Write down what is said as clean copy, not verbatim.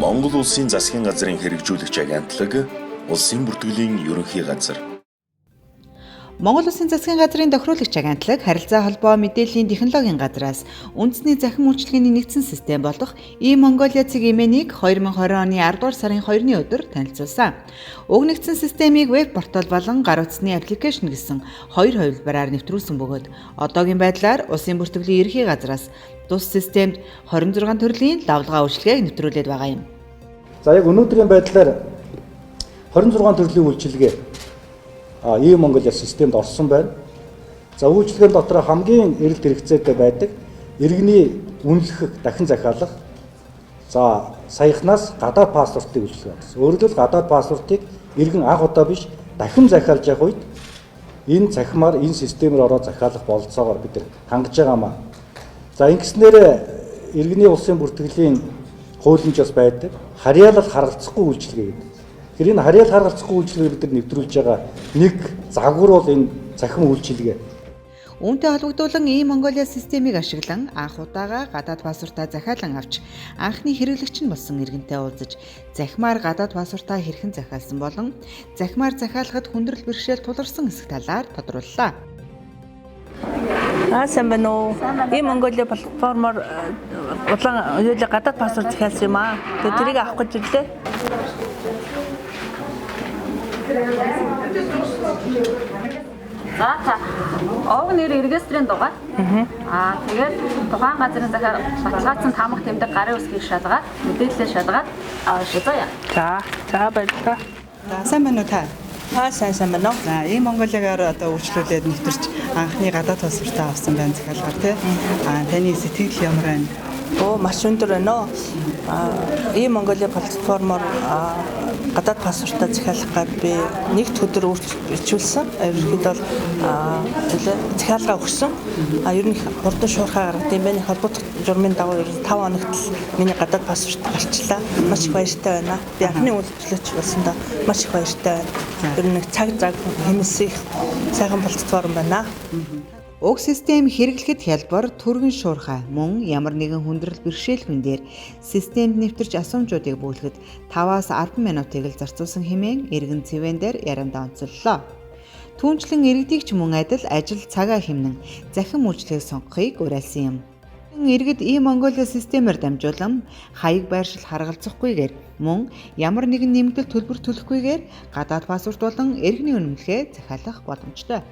Монгол улсын засгийн газрын хэрэгжүүлэгч агентлаг, улсын бүртгэлийн ерөнхий газар. Монгол Улсын засгийн газрын тохируулагч агентлаг, харилцаа холбоо мэдээллийн технологийн газраас үндэсний захин үйлчилгээний нэгдсэн систем болох E-Mongolia цэгийн 2020 оны 10 дугаар сарын 2-ны өдөр танилцуулсан. Уг нэгдсэн системийг веб портал болон гар утасны аппликейшн гэсэн хоёр хувилбараар нэвтрүүлсэн бөгөөд одоогийн байдлаар улсын бүртгэлийн ерөнхий газраас тус системд 26 төрлийн давлгаа үйлчилгээг нэвтрүүлээд байгаа юм. За яг өнөөдрийн байдлаар 26 төрлийн үйлчилгээ E-Mongolia системд орсон байна. За үйлчилгээний дотор хамгийн эрэлт хэрэгцээтэй байдаг иргэний үнэлэх дахин захиалах. За саяхнаас гадаад паспортыг үйлчилгээ гэсэн. Өөрөөр хэлбэл гадаад паспортыг иргэн анх удаа биш дахин захиалж явах үед энэ цахимаар энэ системээр ороод захиалах бололцоогоор бид нар хангаж байгаамаа. За ингэснээр иргэний улсын бүртгэлийн хуулийн бас байдаг. Харьяалал харгалзахгүй үйлчилгээ гэдэг. Тэгэхээр энэ харьяал харгалзахгүй үйлчилгээ бид нар нэвтрүүлж байгаа нэг загвар бол энэ цахим үйлчилгээ. Үүнтэй холбогдуулан E-Mongolia системийг ашиглан анх удаага гадаад паспортаа захиалан авч анхны хэрэглэгч нь болсон иргэнтэй уулзаж захимаар гадаад паспортаа хэрхэн захиалсан болон захимаар захиалахад хүндрэл бэрхшээл тулгарсан хэсэг талаар тодрууллаа. Сайн байна уу? E-Mongolia платформоор удаан үеэлээ гадаад паспорт захиалсан юм аа. Тэгээ тэрийг авах гэж ирлээ. За ог нэр регистрийн дугаар. Тэгээд тухайн газрын захиар баталгаажсан таамаг тэмдэг гарын үсгийг шалгаад мэдээлэлээ шалгаад шалгая. За баярлалаа. Сайн байна уу та? Сайн байна уу? За E-Mongolia-гаар одоо үйлчлүүлээд нэвтэрч анхны гадаад паспортаа авсан байна захиалгаар тий. Таны сэтгэл ямар байна? Маш өндөр байна уу? E-Mongolia платформоор гадаад паспортаа захиалахаар би нэгд өдөр үргэлжлүүлсэн. Ерөнхийдөө захиалгаа өгсөн. Ер нь хурдан шуурхай гаргад юм байна. Холбоот журмын дагуу 5 хоногт миний гадаад паспорт гарчлаа. Маш их баяртай байна. Би анхны үйлчлүүлэгч болсондоо маш их баяртай байна. Ер нь цаг хэмнэсэх сайхан платформ байна. Уг систем хэрэглэхэд хялбар, түргэн шуурхай, мөн ямар нэгэн хүндрэл бэрхшээлгүй дээр системд нэвтэрч асуумжуудыг бүүлгэхэд 5-аас 10 минутыг л зарцуулсан хэмээн иргэн цэвэн дээр яриандаа онцоллоо. Түүнчлэн иргэдийг ч мөн адил ажил цагаа хэмнэн захин үйлчлэгийг сонгохыг уриалсан юм. Иргэд E-Mongolia системээр дамжуулан хаяг байршил харгалзахгүйгээр мөн ямар нэгэн нэмэгдэл төлбөр төлөхгүйгээр гадаад паспорт болон иргэний үнэмлэхээ захиалах боломжтой.